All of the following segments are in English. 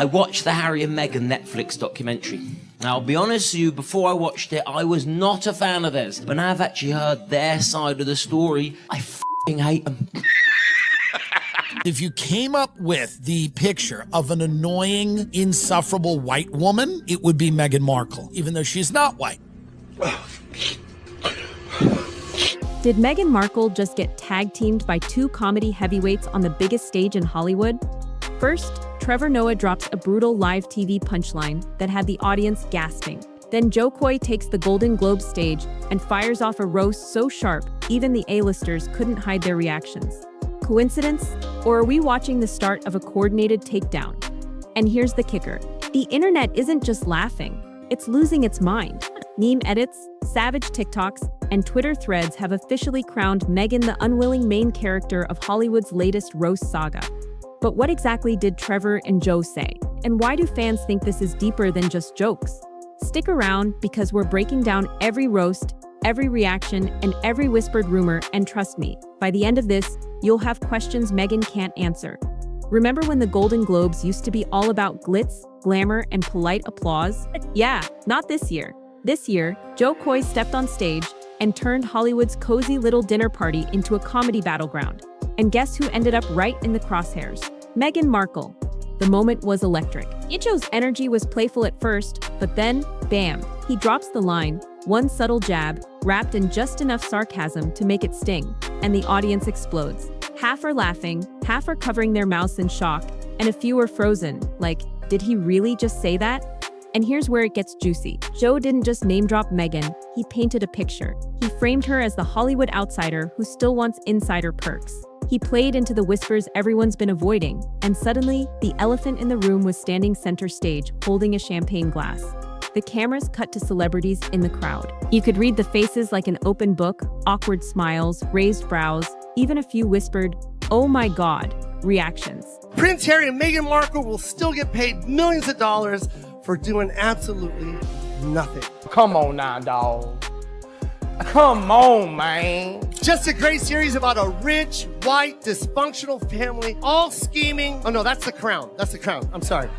I watched the Harry and Meghan Netflix documentary. Now, I'll be honest with you, before I watched it, I was not a fan of theirs. But now I've actually heard their side of the story, I f***ing hate them. If you came up with the picture of an annoying, insufferable white woman, it would be Meghan Markle, even though she's not white. Did Meghan Markle just get tag-teamed by two comedy heavyweights on the biggest stage in Hollywood? First, Trevor Noah drops a brutal live TV punchline that had the audience gasping. Then Jo Koy takes the Golden Globe stage and fires off a roast so sharp, even the A-listers couldn't hide their reactions. Coincidence? Or are we watching the start of a coordinated takedown? And here's the kicker. The internet isn't just laughing, it's losing its mind. Meme edits, savage TikToks, and Twitter threads have officially crowned Meghan the unwilling main character of Hollywood's latest roast saga. But what exactly did Trevor and Jo say? And why do fans think this is deeper than just jokes? Stick around because we're breaking down every roast, every reaction, and every whispered rumor, and trust me, by the end of this, you'll have questions Meghan can't answer. Remember when the Golden Globes used to be all about glitz, glamour, and polite applause? Yeah, not this year. This year, Jo Koy stepped on stage and turned Hollywood's cozy little dinner party into a comedy battleground. And guess who ended up right in the crosshairs? Meghan Markle. The moment was electric. Jo's energy was playful at first, but then, bam, he drops the line, one subtle jab, wrapped in just enough sarcasm to make it sting, and the audience explodes. Half are laughing, half are covering their mouths in shock, and a few are frozen, like, did he really just say that? And here's where it gets juicy. Jo didn't just name-drop Meghan, he painted a picture. He framed her as the Hollywood outsider who still wants insider perks. He played into the whispers everyone's been avoiding, and suddenly, the elephant in the room was standing center stage, holding a champagne glass. The cameras cut to celebrities in the crowd. You could read the faces like an open book, awkward smiles, raised brows, even a few whispered, "Oh my God," reactions. Prince Harry and Meghan Markle will still get paid millions of dollars for doing absolutely nothing. Come on now, dawg. Come on, man. Just a great series about a rich, white, dysfunctional family, all scheming. Oh no, that's The Crown. That's The Crown. I'm sorry.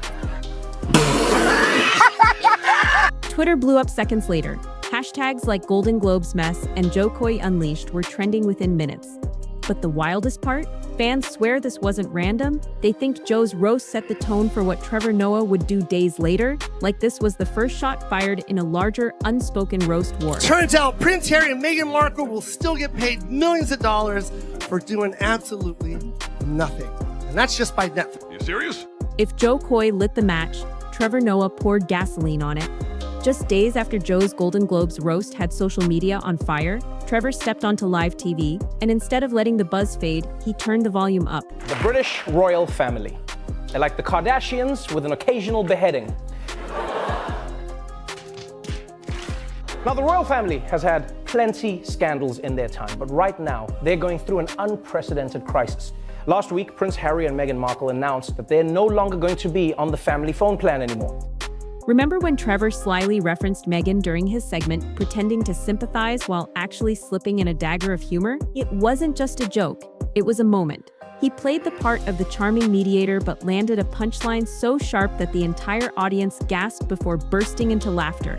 Twitter blew up seconds later. Hashtags like Golden Globes mess and Jo Koy Unleashed were trending within minutes. But the wildest part? Fans swear this wasn't random. They think Jo's roast set the tone for what Trevor Noah would do days later, like this was the first shot fired in a larger, unspoken roast war. Turns out Prince Harry and Meghan Markle will still get paid millions of dollars for doing absolutely nothing. And that's just by Netflix. You serious? If Jo Koy lit the match, Trevor Noah poured gasoline on it. Just days after Jo's Golden Globes roast had social media on fire, Trevor stepped onto live TV, and instead of letting the buzz fade, he turned the volume up. The British royal family. They're like the Kardashians with an occasional beheading. Now, the royal family has had plenty scandals in their time, but right now, they're going through an unprecedented crisis. Last week, Prince Harry and Meghan Markle announced that they're no longer going to be on the family phone plan anymore. Remember when Trevor slyly referenced Meghan during his segment, pretending to sympathize while actually slipping in a dagger of humor? It wasn't just a joke, it was a moment. He played the part of the charming mediator but landed a punchline so sharp that the entire audience gasped before bursting into laughter.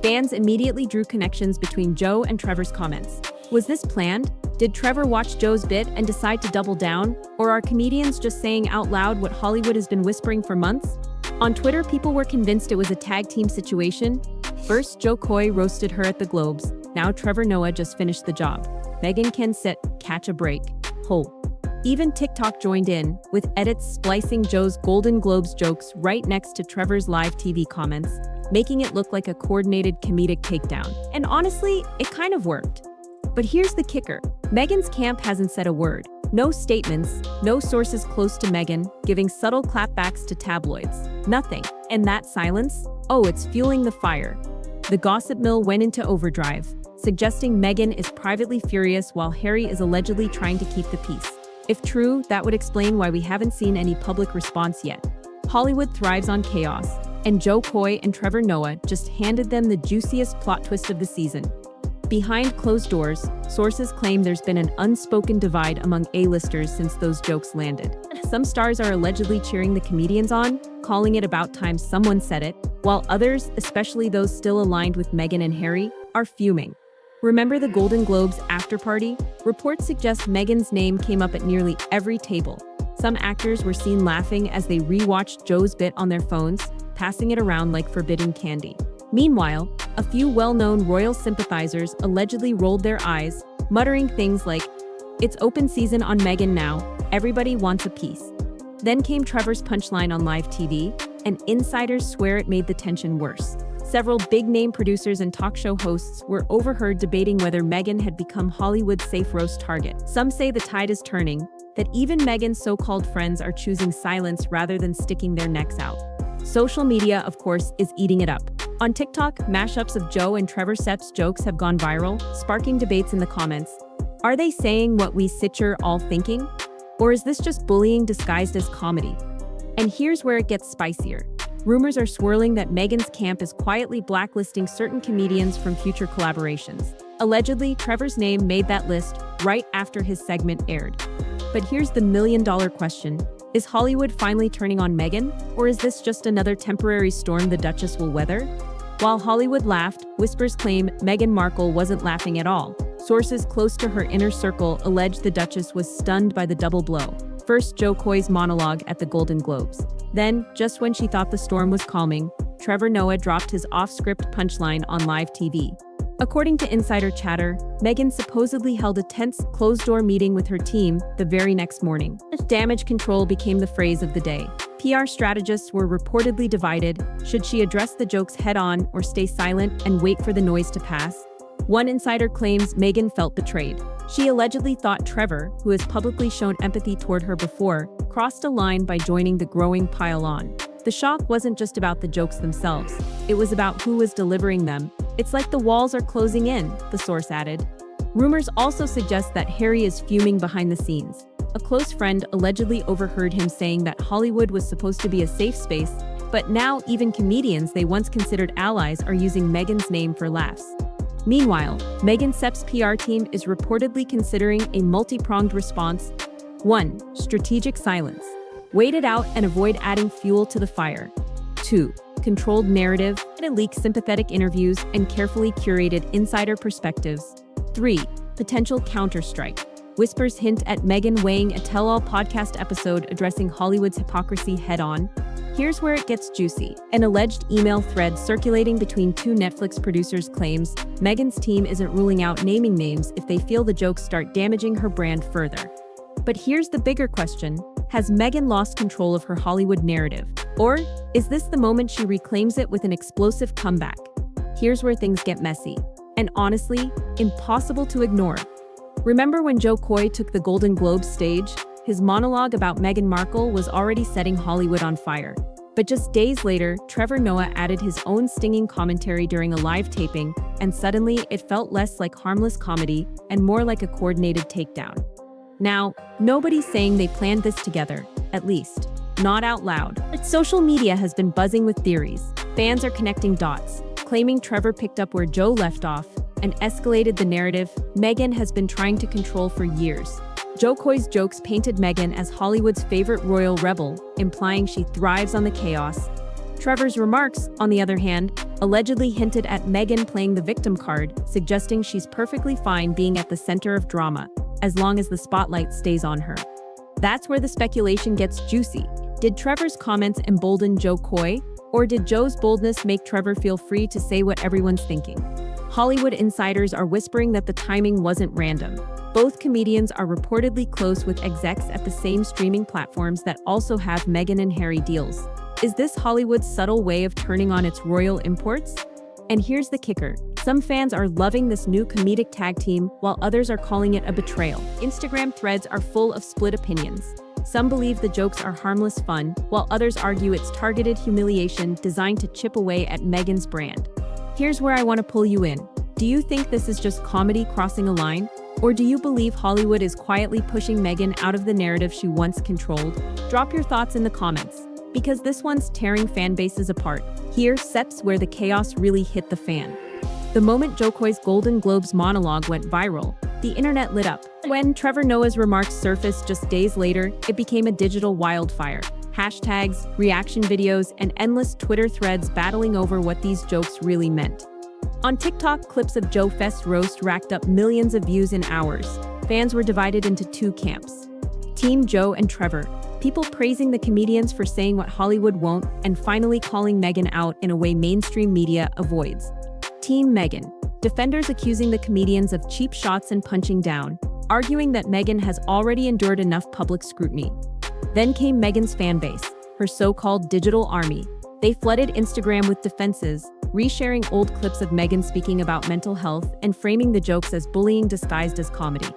Fans immediately drew connections between Jo and Trevor's comments. Was this planned? Did Trevor watch Jo's bit and decide to double down? Or are comedians just saying out loud what Hollywood has been whispering for months? On Twitter, people were convinced it was a tag team situation. First, Jo Koy roasted her at the Globes. Now Trevor Noah just finished the job. Meghan can sit, catch a break. Ho. Even TikTok joined in, with edits splicing Jo's Golden Globes jokes right next to Trevor's live TV comments, making it look like a coordinated comedic takedown. And honestly, it kind of worked. But here's the kicker. Meghan's camp hasn't said a word. No statements, no sources close to Meghan, giving subtle clapbacks to tabloids. Nothing. And that silence? Oh, it's fueling the fire. The gossip mill went into overdrive, suggesting Meghan is privately furious while Harry is allegedly trying to keep the peace. If true, that would explain why we haven't seen any public response yet. Hollywood thrives on chaos, and Jo Koy and Trevor Noah just handed them the juiciest plot twist of the season. Behind closed doors, sources claim there's been an unspoken divide among A-listers since those jokes landed. some stars are allegedly cheering the comedians on, calling it about time someone said it, while others, especially those still aligned with Meghan and Harry, are fuming. Remember the Golden Globes after-party? Reports suggest Meghan's name came up at nearly every table. Some actors were seen laughing as they re-watched Jo's bit on their phones, passing it around like forbidden candy. Meanwhile, a few well-known royal sympathizers allegedly rolled their eyes, muttering things like, "It's open season on Meghan now, everybody wants a piece." Then came Trevor's punchline on live TV, and insiders swear it made the tension worse. Several big-name producers and talk show hosts were overheard debating whether Meghan had become Hollywood's safe roast target. Some say the tide is turning, that even Meghan's so-called friends are choosing silence rather than sticking their necks out. Social media, of course, is eating it up. On TikTok, mashups of Jo and Trevor Sepp's jokes have gone viral, sparking debates in the comments. Are they saying what we are all thinking? Or is this just bullying disguised as comedy? And here's where it gets spicier. Rumors are swirling that Meghan's camp is quietly blacklisting certain comedians from future collaborations. Allegedly, Trevor's name made that list right after his segment aired. But here's the million-dollar question. Is Hollywood finally turning on Meghan, or is this just another temporary storm the Duchess will weather? While Hollywood laughed, whispers claim Meghan Markle wasn't laughing at all. Sources close to her inner circle allege the Duchess was stunned by the double blow. First, Jo Koy's monologue at the Golden Globes. Then, just when she thought the storm was calming, Trevor Noah dropped his off-script punchline on live TV. According to insider chatter, Meghan supposedly held a tense, closed-door meeting with her team the very next morning. Damage control became the phrase of the day. PR strategists were reportedly divided. Should she address the jokes head-on or stay silent and wait for the noise to pass? One insider claims Meghan felt betrayed. She allegedly thought Trevor, who has publicly shown empathy toward her before, crossed a line by joining the growing pile-on. The shock wasn't just about the jokes themselves. It was about who was delivering them. It's like the walls are closing in, the source added. Rumors also suggest that Harry is fuming behind the scenes. A close friend allegedly overheard him saying that Hollywood was supposed to be a safe space, but now even comedians they once considered allies are using Meghan's name for laughs. Meanwhile, Meghan Sepp's PR team is reportedly considering a multi-pronged response. 1. Strategic silence. Wait it out and avoid adding fuel to the fire. 2. Controlled narrative, and leak sympathetic interviews and carefully curated insider perspectives. 3. Potential counterstrike. Whispers hint at Meghan weighing a tell-all podcast episode addressing Hollywood's hypocrisy head-on. Here's where it gets juicy. An alleged email thread circulating between two Netflix producers claims Meghan's team isn't ruling out naming names if they feel the jokes start damaging her brand further. But here's the bigger question. Has Meghan lost control of her Hollywood narrative? Or is this the moment she reclaims it with an explosive comeback? Here's where things get messy. And honestly, impossible to ignore. Remember when Jo Koy took the Golden Globes stage? His monologue about Meghan Markle was already setting Hollywood on fire. But just days later, Trevor Noah added his own stinging commentary during a live taping, and suddenly it felt less like harmless comedy and more like a coordinated takedown. Now, nobody's saying they planned this together, at least, not out loud. But social media has been buzzing with theories. Fans are connecting dots, claiming Trevor picked up where Jo left off and escalated the narrative Meghan has been trying to control for years. Jo Koy's jokes painted Meghan as Hollywood's favorite royal rebel, implying she thrives on the chaos. Trevor's remarks, on the other hand, allegedly hinted at Meghan playing the victim card, suggesting she's perfectly fine being at the center of drama, as long as the spotlight stays on her. That's where the speculation gets juicy. Did Trevor's comments embolden Jo Koy, or did Jo's boldness make Trevor feel free to say what everyone's thinking? Hollywood insiders are whispering that the timing wasn't random. Both comedians are reportedly close with execs at the same streaming platforms that also have Meghan and Harry deals. Is this Hollywood's subtle way of turning on its royal imports? And here's the kicker. Some fans are loving this new comedic tag team, while others are calling it a betrayal. Instagram threads are full of split opinions. Some believe the jokes are harmless fun, while others argue it's targeted humiliation designed to chip away at Meghan's brand. Here's where I want to pull you in. Do you think this is just comedy crossing a line? Or do you believe Hollywood is quietly pushing Meghan out of the narrative she once controlled? Drop your thoughts in the comments, because this one's tearing fan bases apart. Here's Sepp's where the chaos really hit the fan. The moment Jo Koy's Golden Globes monologue went viral, The internet lit up. When Trevor Noah's remarks surfaced just days later, it became a digital wildfire. Hashtags, reaction videos, and endless Twitter threads battling over what these jokes really meant. On TikTok, clips of Jo Fest's roast racked up millions of views in hours. Fans were divided into two camps. Team Jo and Trevor, people praising the comedians for saying what Hollywood won't and finally calling Meghan out in a way mainstream media avoids. Team Meghan, defenders accusing the comedians of cheap shots and punching down, arguing that Meghan has already endured enough public scrutiny. Then came Meghan's fan base, her so-called digital army. They flooded Instagram with defenses, resharing old clips of Meghan speaking about mental health and framing the jokes as bullying disguised as comedy.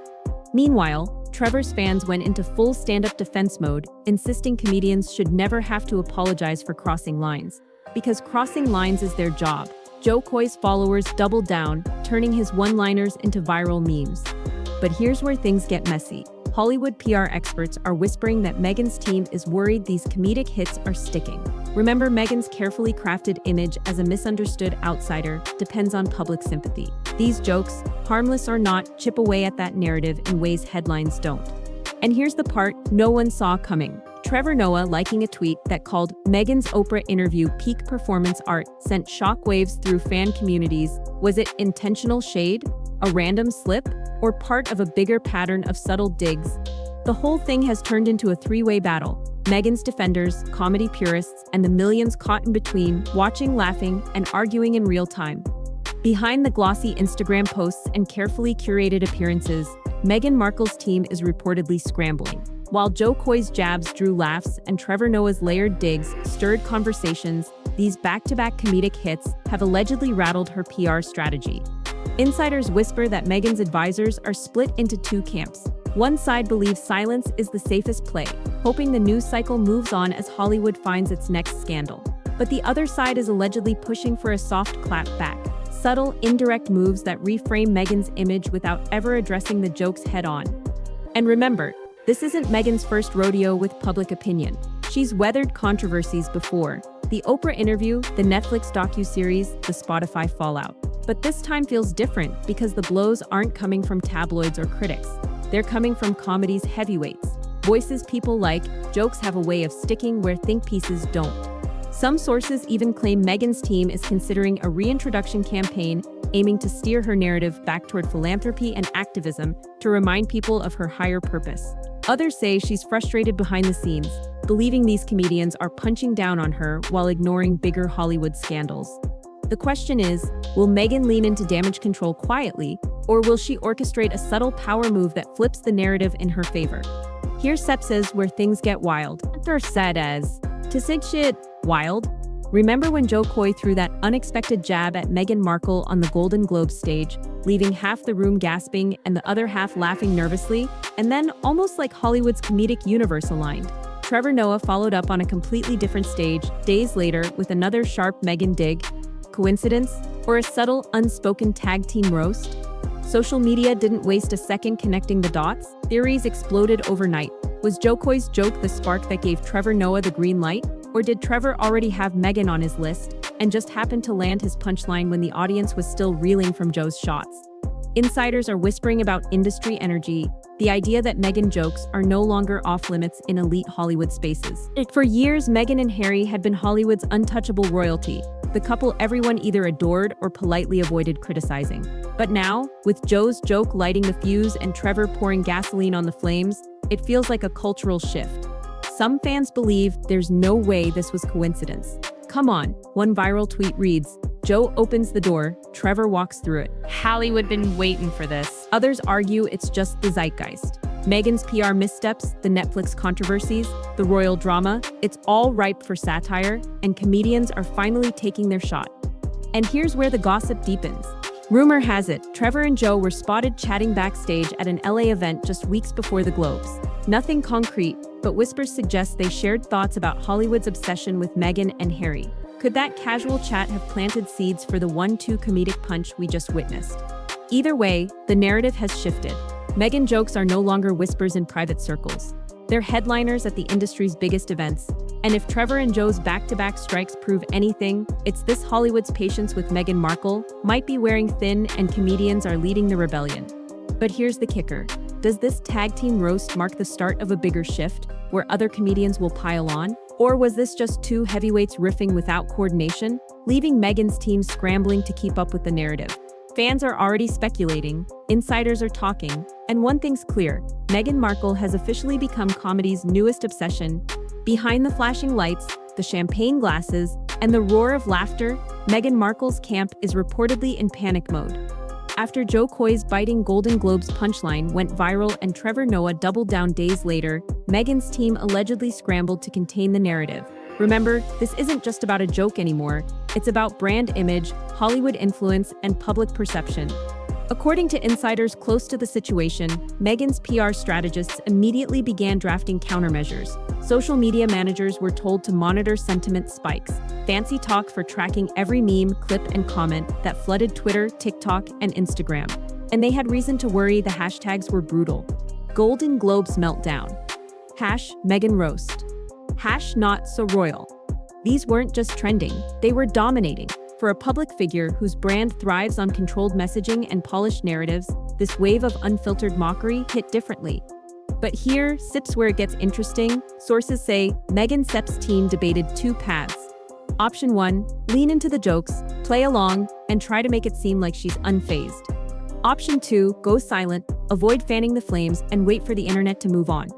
Meanwhile, Trevor's fans went into full stand-up defense mode, insisting comedians should never have to apologize for crossing lines, because crossing lines is their job. Jo Koy's followers doubled down, turning his one-liners into viral memes. But here's where things get messy. Hollywood PR experts are whispering that Meghan's team is worried these comedic hits are sticking. Remember, Meghan's carefully crafted image as a misunderstood outsider depends on public sympathy. These jokes, harmless or not, chip away at that narrative in ways headlines don't. And here's the part no one saw coming. Trevor Noah liking a tweet that called Meghan's Oprah interview peak performance art sent shockwaves through fan communities. Was it intentional shade, a random slip, or part of a bigger pattern of subtle digs? The whole thing has turned into a three-way battle. Meghan's defenders, comedy purists, and the millions caught in between, watching, laughing, and arguing in real time. Behind the glossy Instagram posts and carefully curated appearances, Meghan Markle's team is reportedly scrambling. While Jo Koy's jabs drew laughs and Trevor Noah's layered digs stirred conversations, these back-to-back comedic hits have allegedly rattled her PR strategy. Insiders whisper that Meghan's advisors are split into two camps. One side believes silence is the safest play, hoping the news cycle moves on as Hollywood finds its next scandal. But the other side is allegedly pushing for a soft clap back, subtle, indirect moves that reframe Meghan's image without ever addressing the jokes head-on. And remember, this isn't Meghan's first rodeo with public opinion. She's weathered controversies before. The Oprah interview, the Netflix docuseries, the Spotify fallout. But this time feels different because the blows aren't coming from tabloids or critics. They're coming from comedy's heavyweights. Voices people like, jokes have a way of sticking where think pieces don't. Some sources even claim Meghan's team is considering a reintroduction campaign aiming to steer her narrative back toward philanthropy and activism to remind people of her higher purpose. Others say she's frustrated behind the scenes, believing these comedians are punching down on her while ignoring bigger Hollywood scandals. The question is, will Meghan lean into damage control quietly, or will she orchestrate a subtle power move that flips the narrative in her favor? Here's Sepsis where things get wild. They're said as, to say shit, wild. Remember when Jo Koy threw that unexpected jab at Meghan Markle on the Golden Globe stage, leaving half the room gasping and the other half laughing nervously? And then, almost like Hollywood's comedic universe aligned, Trevor Noah followed up on a completely different stage days later with another sharp Meghan dig. Coincidence? Or a subtle, unspoken tag team roast? Social media didn't waste a second connecting the dots. Theories exploded overnight. Was Jo Koy's joke the spark that gave Trevor Noah the green light? Or did Trevor already have Meghan on his list and just happened to land his punchline when the audience was still reeling from Jo's shots? Insiders are whispering about industry energy, the idea that Meghan jokes are no longer off-limits in elite Hollywood spaces. For years, Meghan and Harry had been Hollywood's untouchable royalty, the couple everyone either adored or politely avoided criticizing. But now, with Jo's joke lighting the fuse and Trevor pouring gasoline on the flames, it feels like a cultural shift. Some fans believe there's no way this was coincidence. Come on, one viral tweet reads, Jo opens the door, Trevor walks through it. Hollywood been waiting for this. Others argue it's just the zeitgeist. Meghan's PR missteps, the Netflix controversies, the royal drama, it's all ripe for satire, and comedians are finally taking their shot. And here's where the gossip deepens. Rumor has it, Trevor and Jo were spotted chatting backstage at an LA event just weeks before the Globes. Nothing concrete, but whispers suggest they shared thoughts about Hollywood's obsession with Meghan and Harry. Could that casual chat have planted seeds for the 1-2 comedic punch we just witnessed? Either way, the narrative has shifted. Meghan jokes are no longer whispers in private circles. They're headliners at the industry's biggest events. And if Trevor and Jo's back-to-back strikes prove anything, it's this Hollywood's patience with Meghan Markle might be wearing thin and comedians are leading the rebellion. But here's the kicker. Does this tag team roast mark the start of a bigger shift, where other comedians will pile on? Or was this just two heavyweights riffing without coordination, leaving Meghan's team scrambling to keep up with the narrative? Fans are already speculating, insiders are talking, and one thing's clear, Meghan Markle has officially become comedy's newest obsession. Behind the flashing lights, the champagne glasses, and the roar of laughter, Meghan Markle's camp is reportedly in panic mode. After Jo Koy's biting Golden Globes punchline went viral and Trevor Noah doubled down days later, Meghan's team allegedly scrambled to contain the narrative. Remember, this isn't just about a joke anymore, it's about brand image, Hollywood influence, and public perception. According to insiders close to the situation, Meghan's PR strategists immediately began drafting countermeasures. Social media managers were told to monitor sentiment spikes, fancy talk for tracking every meme, clip, and comment that flooded Twitter, TikTok, and Instagram. And they had reason to worry the hashtags were brutal. Golden Globes meltdown. #Meghan roast. #not so royal. These weren't just trending, they were dominating. For a public figure whose brand thrives on controlled messaging and polished narratives, this wave of unfiltered mockery hit differently. But here, sips where it gets interesting. Sources say Meghan Sepp's team debated two paths. Option 1, lean into the jokes, play along, and try to make it seem like she's unfazed. Option 2, go silent, avoid fanning the flames, and wait for the internet to move on.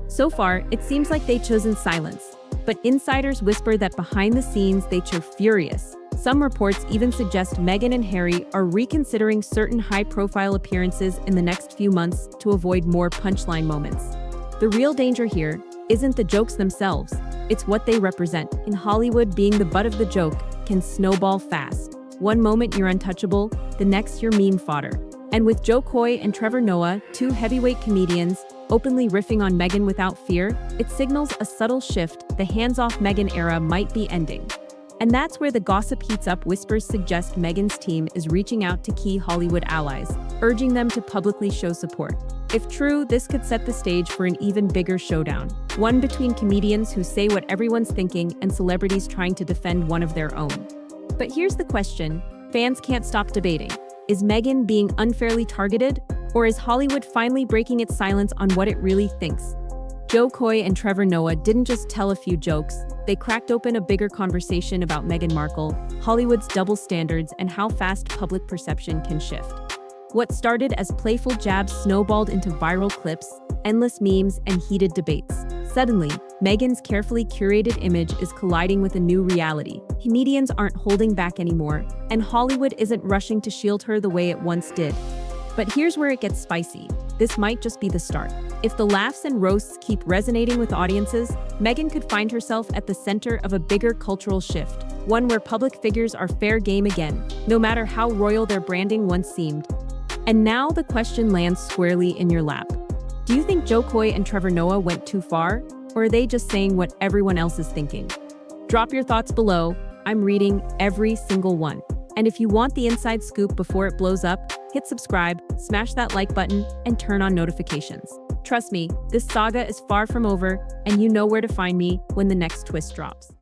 So far, it seems like they've chosen silence. But insiders whisper that behind the scenes they cheer furious. Some reports even suggest Meghan and Harry are reconsidering certain high-profile appearances in the next few months to avoid more punchline moments. The real danger here isn't the jokes themselves, it's what they represent. In Hollywood, being the butt of the joke can snowball fast. One moment you're untouchable, the next you're meme fodder. And with Jo Koy and Trevor Noah, two heavyweight comedians, openly riffing on Meghan without fear, it signals a subtle shift. The hands-off Meghan era might be ending. And that's where the gossip heats up. Whispers suggest Meghan's team is reaching out to key Hollywood allies, urging them to publicly show support. If true, this could set the stage for an even bigger showdown, one between comedians who say what everyone's thinking and celebrities trying to defend one of their own. But here's the question fans can't stop debating. Is Meghan being unfairly targeted? Or is Hollywood finally breaking its silence on what it really thinks? Jo Koy and Trevor Noah didn't just tell a few jokes, they cracked open a bigger conversation about Meghan Markle, Hollywood's double standards, and how fast public perception can shift. What started as playful jabs snowballed into viral clips, endless memes, and heated debates. Suddenly, Meghan's carefully curated image is colliding with a new reality. Comedians aren't holding back anymore, and Hollywood isn't rushing to shield her the way it once did. But here's where it gets spicy. This might just be the start. If the laughs and roasts keep resonating with audiences, Meghan could find herself at the center of a bigger cultural shift, one where public figures are fair game again, no matter how royal their branding once seemed. And now the question lands squarely in your lap. Do you think Jo Koy and Trevor Noah went too far, or are they just saying what everyone else is thinking? Drop your thoughts below. I'm reading every single one. And if you want the inside scoop before it blows up, hit subscribe, smash that like button, and turn on notifications. Trust me, this saga is far from over, and you know where to find me when the next twist drops.